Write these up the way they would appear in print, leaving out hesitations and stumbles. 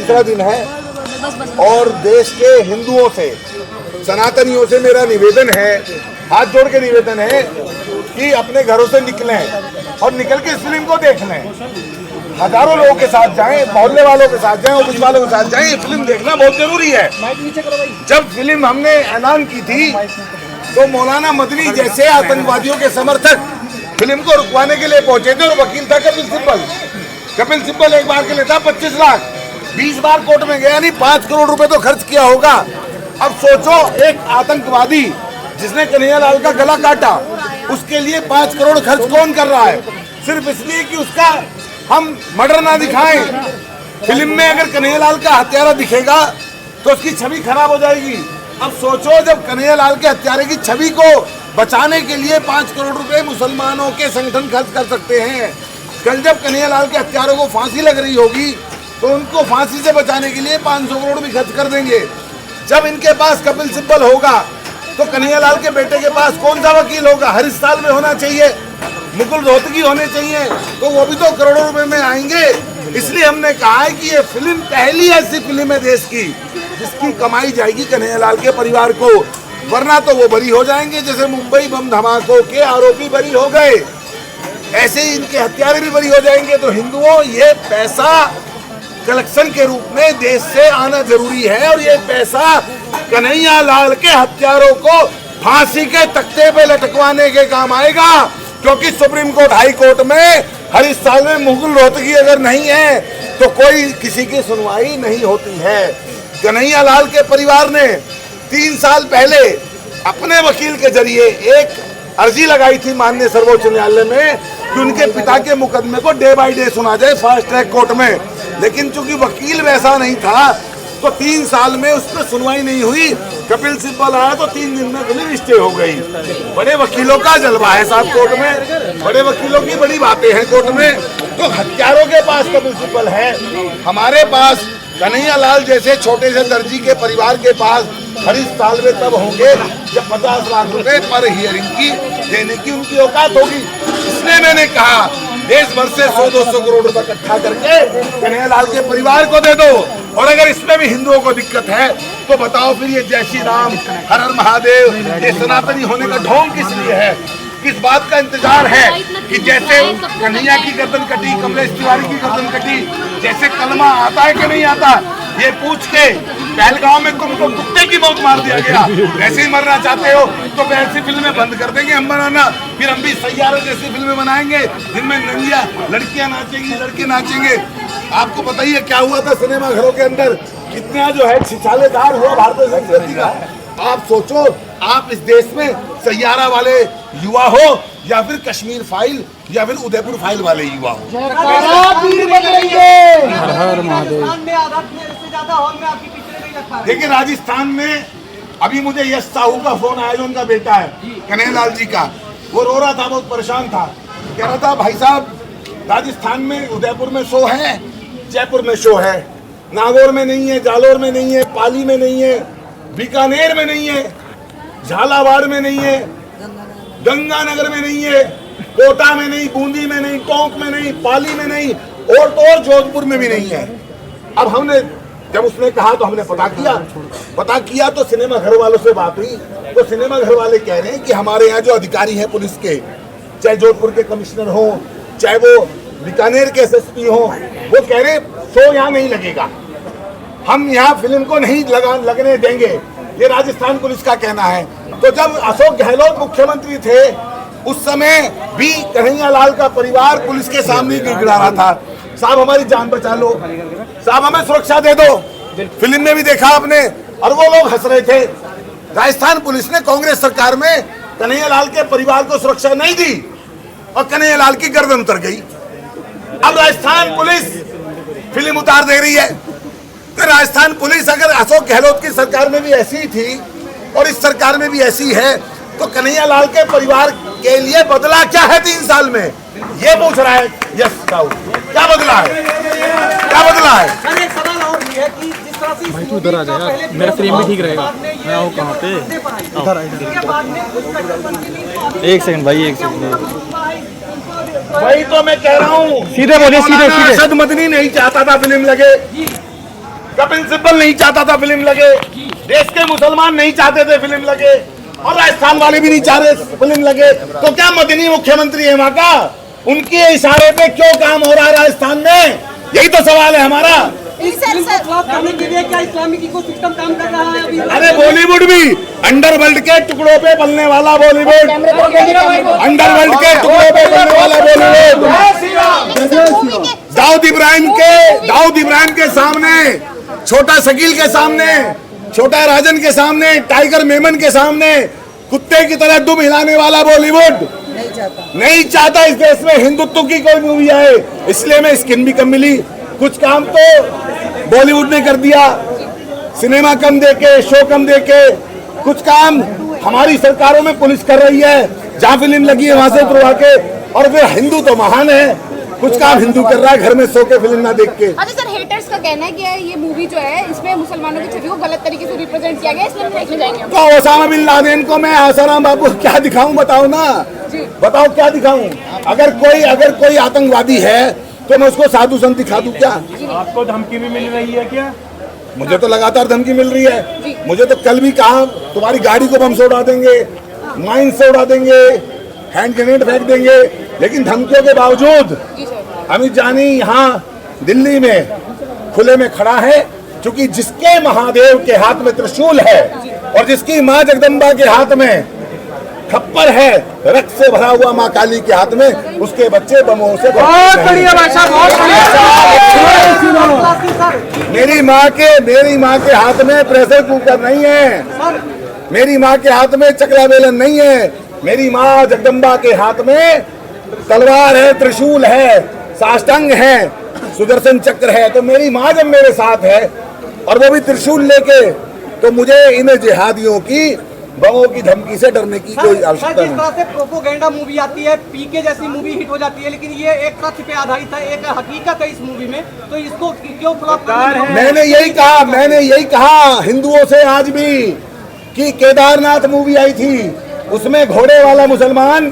तीसरा दिन है और देश के हिंदुओं से, सनातनियों से मेरा निवेदन है, हाथ जोड़ के निवेदन है कि अपने घरों से निकलें और निकल के इस फिल्म को देख लें। हजारों लोगों के साथ जाएं, मोहल्ले वालों के साथ जाएं, ऑफिस वालों के साथ जाएं, ये फिल्म देखना बहुत जरूरी है। जब फिल्म हमने ऐलान की थी तो मौलाना मदनी जैसे आतंकवादियों के समर्थक फिल्म को रुकवाने के लिए पहुंचे थे और वकील था कपिल सिब्बल एक बार के लिए था 25 लाख, 20 बार कोर्ट में गया, नहीं 5 करोड़ रुपए तो खर्च किया होगा। अब सोचो, एक आतंकवादी जिसने कन्हैयालाल का गला काटा, उसके लिए 5 करोड़ खर्च कौन कर रहा है? सिर्फ इसलिए कि उसका हम मर्डर ना दिखाएं। फिल्म में अगर कन्हैयालाल का हत्यारा दिखेगा तो उसकी छवि खराब हो जाएगी। अब सोचो, जब कन्हैयालाल के हत्यारे की छवि को बचाने के लिए 5 करोड़ रुपए मुसलमानों के संगठन खर्च कर सकते हैं, कल जब कन्हैयालाल के हत्यारों को फांसी लग रही होगी तो उनको फांसी से बचाने के लिए 500 करोड़ भी खर्च कर देंगे। जब इनके पास कपिल सिब्बल होगा तो कन्हैयालाल के बेटे के पास कौन सा वकील होगा? हरीश साल्वे होना चाहिए, मुकुल रोहतगी होने चाहिए, तो वो भी तो करोड़ों रुपए में आएंगे। इसलिए हमने कहा है कि ये फिल्म पहली ऐसी फिल्म है देश की जिसकी कमाई जाएगी कन्हैयालाल के परिवार को, वरना तो वो बरी हो जाएंगे। जैसे मुंबई बम धमाकों के आरोपी बरी हो गए, ऐसे ही इनके हत्यारे भी बरी हो जाएंगे। तो हिंदुओं, ये पैसा कलेक्शन के रूप में देश से आना जरूरी है और ये पैसा कन्हैयालाल के हत्यारों को फांसी के तख्ते पे लटकवाने के काम आएगा, क्योंकि सुप्रीम कोर्ट, हाई कोर्ट में हरीश साल्वे, मुकुल रोहतगी अगर नहीं है तो कोई किसी की सुनवाई नहीं होती है। कन्हैयालाल के परिवार ने 3 साल पहले अपने वकील के जरिए एक अर्जी लगाई थी माननीय सर्वोच्च न्यायालय में कि उनके पिता के मुकदमे को डे बाय डे सुना जाए फास्ट ट्रैक कोर्ट में, लेकिन चूंकि वकील वैसा नहीं था तो 3 साल में उस पर सुनवाई नहीं हुई। कपिल सिब्बल आया तो 3 दिन में फिल्म स्टे हो गई। बड़े वकीलों का जलवा है साहब कोर्ट में, बड़े वकीलों की बड़ी बातें हैं कोर्ट में। तो हत्यारों के पास कपिल सिब्बल है, हमारे पास कन्हैयालाल जैसे छोटे से दर्जी के परिवार के पास हरीश साल्वे तब होंगे जब 50 लाख रुपए पर हियरिंग की देने की उनकी औकात होगी। इसलिए मैंने कहा देश भर से 100-200 करोड़ रुपए इकट्ठा करके कन्हैयालाल के परिवार को दे दो, और अगर इसमें भी हिंदुओं को दिक्कत है तो बताओ फिर ये जय श्री राम, हर हर महादेव, ये सनातनी होने का ढोंग किस लिए है? किस बात का इंतजार है कि जैसे कन्हैया की गर्दन कटी, कमलेश तिवारी की गर्दन कटी, जैसे कलमा आता है कि नहीं आता, ये पूछ के पहलगांव में तुमको कुत्ते की मौत मार दिया गया, वैसे ही मरना चाहते हो तो ऐसी फिल्में बंद कर देंगे हम बनाना, फिर हम भी सैयारा जैसी फिल्में बनाएंगे जिनमें नंगिया लड़कियां नाचेंगी, लड़के नाचेंगे। आपको बताइए क्या हुआ था सिनेमा घरों के अंदर, कितना जो है छिछालेदार हुआ भारतीय संस्कृति का। आप सोचो, आप इस देश में सैयारा वाले युवा हो या फिर कश्मीर फाइल या फिर उदयपुर फाइल वाले युवा हो। देखिए राजस्थान में अभी मुझे यश साहू का फोन आया जो उनका बेटा है कन्हैयालाल जी का, वो रो रहा था, बहुत परेशान था, कह रहा था भाई साहब राजस्थान में उदयपुर में शो है, जयपुर में शो है, नागौर में नहीं है, जालोर में नहीं है, पाली में नहीं है, बीकानेर में नहीं है, झालावाड़ में नहीं है, गंगानगर में नहीं है, कोटा में नहीं, बूंदी में नहीं, टोंक में नहीं, पाली में नहीं, और तो और जोधपुर में भी नहीं है। अब हमने जब उसने कहा तो हमने पता किया तो सिनेमा घर वालों से बात हुई तो सिनेमा घर वाले कह रहे हैं कि हमारे यहाँ जो अधिकारी हैं पुलिस के, चाहे जोधपुर के कमिश्नर हो, चाहे वो बीकानेर के एसएसपी हो, वो कह रहे शो यहाँ नहीं लगेगा, हम यहाँ फिल्म को नहीं लगने देंगे, ये राजस्थान पुलिस का कहना है। तो जब अशोक गहलोत मुख्यमंत्री थे उस समय भी कन्हैयालाल का परिवार पुलिस के सामने गिड़गिड़ा रहा था, साहब हमारी जान बचा लो, साहब हमें सुरक्षा दे दो। फिल्म में भी देखा आपने, और वो लोग हंस रहे थे। राजस्थान पुलिस ने कांग्रेस सरकार में कन्हैयालाल के परिवार को सुरक्षा नहीं दी और कन्हैयालाल की गर्दन उतर गई। अब राजस्थान पुलिस फिल्म उतार दे रही है। तो राजस्थान पुलिस अगर अशोक गहलोत की सरकार में भी ऐसी थी और इस सरकार में भी ऐसी है तो कन्हैयालाल के परिवार के लिए बदला क्या है 3 साल में, ये पूछ रहा है यस साहू, क्या बदला है, क्या बदला है? भाई तू इधर आ जा, मेरा फ्रेम भी ठीक रहेगा। मैं आऊँ कहाँ पे? इधर एक सेकंड भाई, एक सेकंड। वही तो मैं कह रहा हूँ, सीधे बोलिए, सीधे। अरशद मदनी नहीं चाहता था फिल्म लगे, कपिल सिब्बल नहीं चाहता था फिल्म लगे, देश के मुसलमान नहीं चाहते थे फिल्म लगे, और राजस्थान वाले भी नहीं चाह रहे फिल्म लगे। तो क्या मदनी मुख्यमंत्री है वहां का? उनके इशारे पे क्यों काम हो रहा है राजस्थान में? यही तो सवाल है हमारा। करने के लिए क्या इस्लामिक इकोसिस्टम काम कर रहा है अभी? अरे बॉलीवुड भी अंडरवर्ल्ड के टुकड़ों पे पलने वाला बॉलीवुड, अंडरवर्ल्ड के टुकड़ों पे पलने वाला बॉलीवुड। दाऊद इब्राहिम के सामने, छोटा शकील के सामने, छोटा राजन के सामने, टाइगर मेमन के सामने कुत्ते की तरह दुम हिलाने वाला बॉलीवुड नहीं चाहता इस देश में हिंदुत्व की कोई मूवी आए। इसलिए मैं स्किन भी कम मिली। कुछ काम तो बॉलीवुड ने कर दिया, सिनेमा कम देके, शो कम देके। कुछ काम हमारी सरकारों में पुलिस कर रही है, जहां फिल्म लगी है वहां से उतरवा के। और फिर हिंदू तो महान है, कुछ काम हिंदू कर रहा है घर में सो के फिल्म ना देख के। अच्छा सर, हेटर्स का कहना है कि ये मूवी जो है इसमें मुसलमानों की छवि को गलत तरीके से रिप्रेजेंट किया गया, इसलिए हम देखने जाएंगे। तो ओसामा बिन लादेन को मैं आसाराम बाबू क्या दिखाऊं? बताओ ना, बताओ क्या दिखाऊं? अगर कोई आतंकवादी है तो मैं उसको साधु संत दिखा दूं क्या? आपको धमकी भी मिल रही है क्या? मुझे तो लगातार धमकी मिल रही है। मुझे तो कल भी कहा तुम्हारी गाड़ी को बम से उड़ा देंगे, माइन से उड़ा देंगे, हैंड ग्रेनेड फेंक देंगे। लेकिन धमकियों के बावजूद अमित जानी यहाँ दिल्ली में खुले में खड़ा है, क्योंकि जिसके महादेव के हाथ में त्रिशूल है और जिसकी माँ जगदम्बा के हाथ में खप्पर है, रक्त से भरा हुआ माँ काली के हाथ में, उसके बच्चे बमों से बहुत बढ़िया भाषा, बहुत बढ़िया। मेरी माँ के हाथ में प्रेशर कुकर नहीं है, मेरी माँ के हाथ में चकला बेलन नहीं है। मेरी माँ जगदम्बा के हाथ में तलवार है, त्रिशूल है, साष्टांग है, सुदर्शन चक्र है। तो मेरी माँ जब मेरे साथ है और वो भी त्रिशूल लेके, तो मुझे इन जिहादियों की बमों की धमकी से डरने की कोई आवश्यकता नहीं। जिस तरह से प्रोपोगेंडा मूवी आती है, पीके जैसी मूवी हिट हो जाती है, लेकिन ये एक तथ्य पे आधारित है, एक हकीकत है इस मूवी में, तो इसको क्यों फ्लॉप करना है? मैंने यही कहा हिंदुओं से आज भी कि केदारनाथ मूवी आई थी, उसमें घोड़े वाला मुसलमान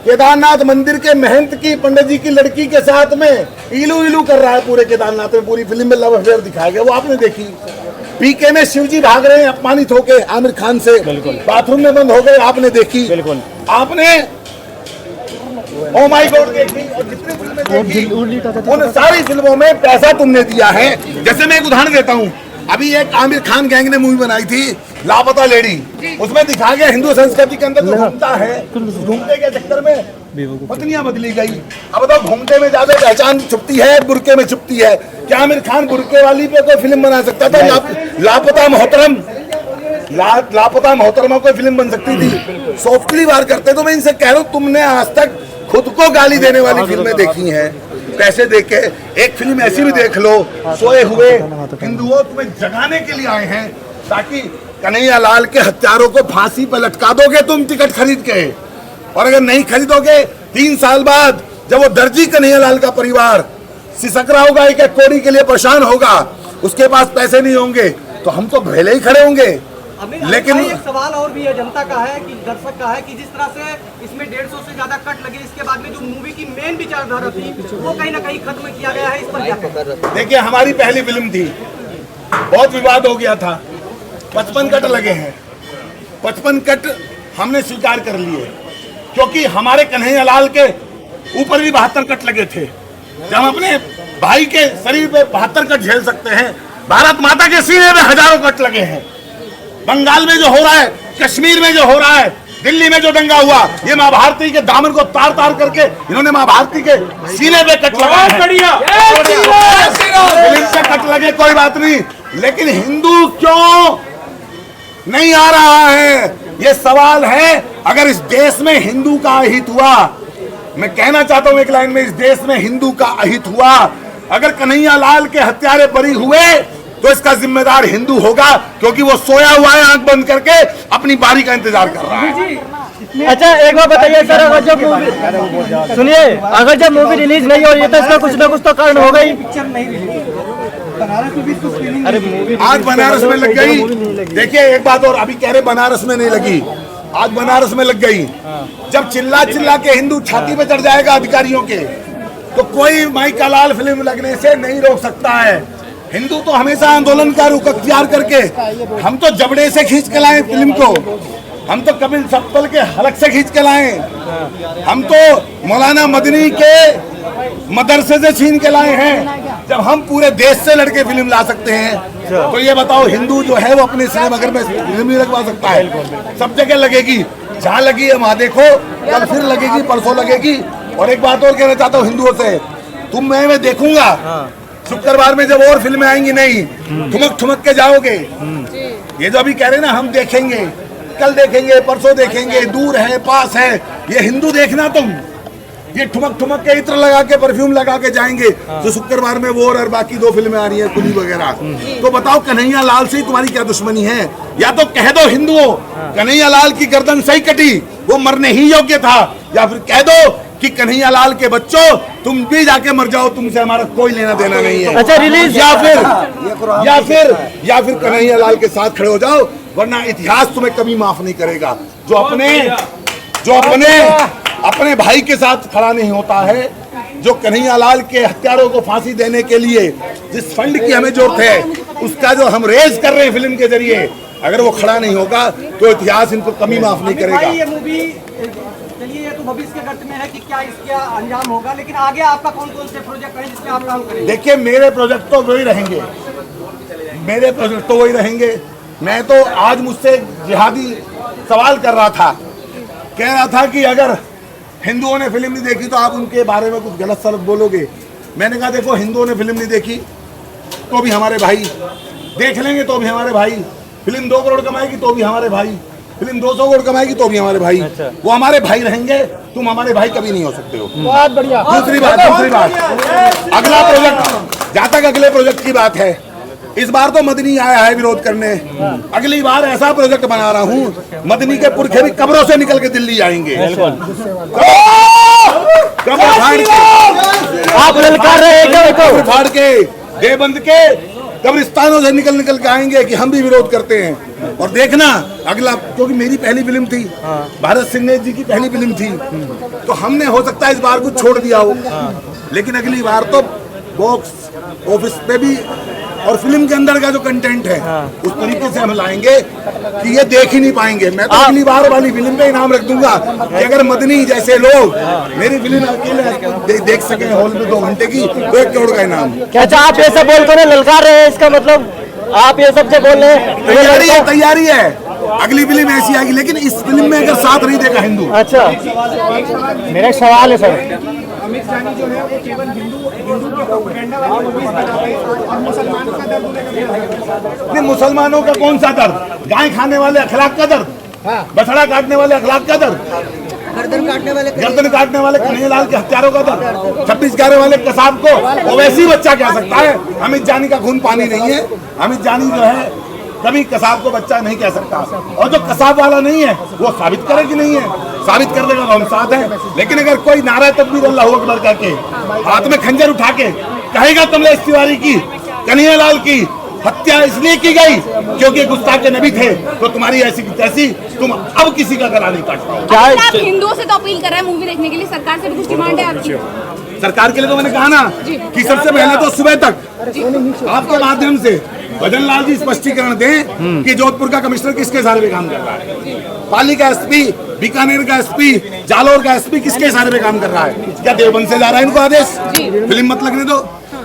केदारनाथ मंदिर के महंत की, पंडित जी की लड़की के साथ में इलू इलू कर रहा है पूरे केदारनाथ में। पूरी फिल्म में लव अफेयर दिखाया गया, वो आपने देखी। पीके में शिवजी भाग रहे हैं अपमानित होके आमिर खान से, बाथरूम में बंद हो गए, आपने देखी। बिल्कुल आपने ओ माय गॉड देखी, और जितनी फिल्में देखी उन सारी फिल्मों में पैसा तुमने दिया है। जैसे मैं एक उदाहरण देता हूँ, अभी एक आमिर खान गैंग ने मूवी बनाई थी लापता लेडी, उसमें दिखाया गया हिंदू संस्कृति के अंदर जो घूमता है, घूमते के चक्कर में पत्नियां बदली गई। अब बताओ, घूमते में ज्यादा पहचान छुपती है, बुरके में छुपती है? क्या आमिर खान बुरके वाली पे कोई फिल्म बना सकता था? लापता मोहतरमा कोई फिल्म बन सकती थी? सॉफ्टली वार करते। तो मैं इनसे कह रहा हूँ, तुमने आज तक खुद को गाली देने वाली फिल्में देखी हैं पैसे दे के। एक फिल्म ऐसी भी देख लो, सोए हुए हिंदुओं, तुम्हें जगाने के लिए आए हैं ताकि कन्हैया लाल के हत्यारों को फांसी पर लटका दोगे तुम टिकट खरीद के। और अगर नहीं खरीदोगे, 3 साल बाद जब वो दर्जी कन्हैया लाल का परिवार सिसक रहा होगा, एक कोड़ी के लिए परेशान होगा, उसके पास पैसे नहीं होंगे, तो हम तो भले ही खड़े होंगे। लेकिन एक सवाल और भी है, जनता का है कि दर्शक का है कि जिस तरह से इसमें 150 से ज्यादा कट लगे, इसके बाद में जो मूवी की मेन विचारधारा थी वो कहीं ना कहीं खत्म किया गया है। इस पर क्या कहना? देखिए, हमारी पहली फिल्म थी, बहुत विवाद हो गया था, 55 कट लगे हैं। 55 कट हमने स्वीकार कर लिए, क्योंकि हमारे कन्हैया लाल के ऊपर भी 72 कट लगे थे। जब हम अपने भाई के शरीर पे 72 कट झेल सकते हैं, भारत माता के सीने में हजारों कट लगे हैं। बंगाल में जो हो रहा है, कश्मीर में जो हो रहा है, दिल्ली में जो दंगा हुआ, ये माँ भारती के दामन को तार तार करके इन्होंने माँ भारती के सीने पे कट लगाया है। फिल्म पे कट लगे कोई बात नहीं, लेकिन हिंदू क्यों नहीं आ रहा है, ये सवाल है। अगर इस देश में हिंदू का अहित हुआ, मैं कहना चाहता हूं एक लाइन में, इस देश में हिंदू का अहित हुआ, अगर कन्हैया लाल के हत्यारे बरी हुए, तो इसका जिम्मेदार हिंदू होगा, क्योंकि वो सोया हुआ है आंख बंद करके, अपनी बारी का इंतजार कर रहा है। अच्छा, एक बात बताइए सर, अगर जब मूवी सुनिए, अगर जब मूवी रिलीज नहीं हो रही है तो इसका कुछ ना कुछ तो कारण होगा ही। पिक्चर नहीं रिलीज, अरे मूवी आज बनारस में लग गई। देखिए एक बात और, अभी कह रहे बनारस में नहीं लगी, आज बनारस में लग गई। जब चिल्ला चिल्ला के हिंदू छाती पे चढ़ जाएगा अधिकारियों के, तो कोई माई का लाल फिल्म लगने से नहीं रोक सकता है। हिंदू तो हमेशा आंदोलन का रुख अख्तियार करके, हम तो जबड़े से खींच के लाए फिल्म को, हम तो कपिल सत्तल के हलक से खींच के लाए, हम तो मौलाना मदनी के मदरसे से छीन के लाए हैं। जब हम पूरे देश से लड़के फिल्म ला सकते हैं तो ये बताओ हिंदू जो है वो अपने सिनेमाघर में फिल्म नहीं लगवा सकता है? सब जगह लगेगी, जहाँ लगी है वहाँ देखो, कल फिर लगेगी, परसों लगेगी। और एक बात और कहना चाहता हूँ हिंदुओं से, तुम मैं देखूंगा शुक्रवार में जब और फिल्में आएंगी नहीं, ठुमक ठुमक के जाओगे। ये जो अभी कह रहे हैं ना हम देखेंगे, कल देखेंगे, परसों देखेंगे, दूर है पास है, ये हिंदू देखना तुम। ये ठुमक ठुमक के इत्र लगा के परफ्यूम लगा के जाएंगे जो शुक्रवार में वो और बाकी 2 फिल्में आ रही हैं कुली वगैरह। तो बताओ कन्हैया लाल से तुम्हारी क्या दुश्मनी है? या तो कह दो हिंदुओं कन्हैया लाल की गर्दन सही कटी, वो मरने ही योग्य था, या फिर कह दो कि कन्हैया लाल के बच्चों तुम भी जाके मर जाओ, तुमसे हमारा कोई लेना देना नहीं है। अच्छा रिलीज या फिर कन्हैया लाल के साथ खड़े हो जाओ, वरना इतिहास तुम्हें कभी माफ नहीं करेगा। जो अपने भाई के साथ खड़ा नहीं होता है, जो कन्हैया लाल के हत्यारों को फांसी देने के लिए जिस फंड की हमें जरूरत है, उसका जो हम रेज कर रहे हैं फिल्म के जरिए, अगर वो खड़ा नहीं होगा तो इतिहास इनको कभी माफ नहीं करेगा। ये मूवी चलिए ये तो भविष्य के गर्त में है कि क्या इसका अंजाम होगा, लेकिन आगे आपका कौन कौन से प्रोजेक्ट है जिसमें आप काम करेंगे? देखिए मेरे प्रोजेक्ट तो वही रहेंगे, मैं तो आज मुझसे जिहादी सवाल कर रहा था, कह रहा था कि अगर हिंदुओं ने फिल्म नहीं देखी तो आप उनके बारे में कुछ गलत सलत बोलोगे। मैंने कहा देखो हिंदुओं ने फिल्म नहीं देखी तो भी हमारे भाई, देख लेंगे तो भी हमारे भाई, फिल्म 2 करोड़ कमाएगी तो भी हमारे भाई, फिल्म 200 करोड़ कमाएगी तो भी हमारे भाई। वो हमारे भाई रहेंगे, तुम हमारे भाई कभी नहीं हो सकते हो। बहुत बढ़िया। दूसरी बात अगला प्रोजेक्ट, जहाँ तक अगले प्रोजेक्ट की बात है, इस बार तो मदनी आया है विरोध करने, अगली बार ऐसा प्रोजेक्ट बना रहा हूँ मदनी के पुरखे भी कब्रों से निकल के दिल्ली आएंगे, कब्र फाड़ के, आप ललकार रहे हैं कब्र फाड़ के, देवबंद के कब्रिस्तानों से निकल के आएंगे कि हम भी विरोध करते हैं। और देखना अगला, क्योंकि मेरी पहली फिल्म थी, भारत सिंह जी की पहली फिल्म थी, तो हमने हो सकता है इस बार कुछ छोड़ दिया हो, लेकिन अगली बार तो बॉक्स ऑफिस पे भी और फिल्म के अंदर का जो कंटेंट है उस तरीके से हम लाएंगे कि ये देख ही नहीं पाएंगे। मैं तो अगली बार वाली फिल्म पे इनाम रख दूंगा कि अगर मदनी जैसे लोग मेरी फिल्म अकेले देख सके हॉल में 2 घंटे की, तो 1 करोड़ का इनाम। क्या आप ऐसा बोलकर ललकार रहे हैं, इसका मतलब आप ये सब जो बोल रहे हैं? तैयारी है, अगली फिल्म ऐसी आएगी, लेकिन इस फिल्म में अगर साथ नहीं देगा हिंदू। अच्छा मेरा एक सवाल है सर, अमित शाह जो है वो केवल हिंदू की प्रोपेगेंडा वाली मूवीज बनाते हैं और मुसलमानों का दर्द नहीं, मुसलमानों का कौन सा दर्द? गाय खाने वाले अखलाक का दर्द, बछड़ा काटने वाले अखलाक का दर्द, गर्दन काटने वाले कन्हैया लाल के हत्यारों का दर्द, 26/11 वाले कसाब को ओवैसी बच्चा कह सकता है? अमित जानी का खून पानी नहीं है, अमित जानी जो है कभी कसाब को बच्चा नहीं कह सकता, और जो कसाब वाला नहीं है वो साबित करे कि नहीं है, साबित कर देगा तो हम साथ हैं। लेकिन अगर कोई नारा तकबीर अल्लाहू अकबर करके हाथ में खंजर उठा के कहेगा कमलेश तिवारी की, कन्हैया लाल की हत्या इसलिए की गई क्योंकि गुस्ताख नबी थे, तो तुम्हारी ऐसी तैसी तुम अब किसी का गला नहीं काट पाओ। क्या आप हिंदुओं से तो अपील कर रहे हैं मूवी देखने के लिए, सरकार से भी कुछ डिमांड है आपकी? सरकार के लिए तो मैंने कहा ना कि सबसे पहले तो सुबह तक आपके माध्यम से भजन लाल जी स्पष्टीकरण दें कि जोधपुर का कमिश्नर किसके इशारे पे काम कर रहा है, पाली का एसपी, बीकानेर का एसपी, जालोर का एसपी किसके इशारे पे काम कर रहा है? क्या देवबंद से जा रहा है इनको आदेश फिल्म मत लगने दो?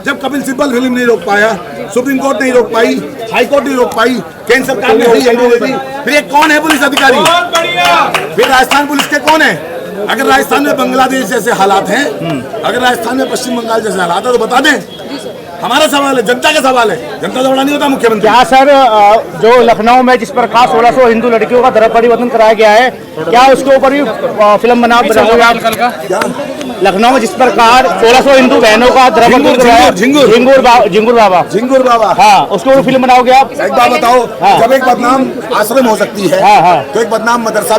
जब कपिल सिब्बल फिल्म नहीं रोक पाया, सुप्रीम कोर्ट नहीं रोक पाई, हाई कोर्ट नहीं रोक पाई, केंद्र सरकार ने नहीं दे दी, फिर ये कौन है पुलिस अधिकारी? फिर राजस्थान पुलिस के कौन है? अगर राजस्थान में बांग्लादेश जैसे हालात हैं, अगर राजस्थान में पश्चिम बंगाल जैसे हालात है तो बता दें। हमारा सवाल है, जनता का सवाल है, जनता से बड़ा नहीं होता मुख्यमंत्री। क्या सर जो लखनऊ में जिस प्रकार 1600 हिंदू लड़कियों का धर्म परिवर्तन कराया गया है, क्या उसके ऊपर भी फिल्म बना लखनऊ में जिस प्रकार 1600 हिंदू बहनों का धर्म झिंगुर बाबा, हाँ उसके ऊपर फिल्म बनाओगे आप? एक बात बताओ, जब एक बदनाम आश्रम हो सकती है तो एक बदनाम मदरसा भी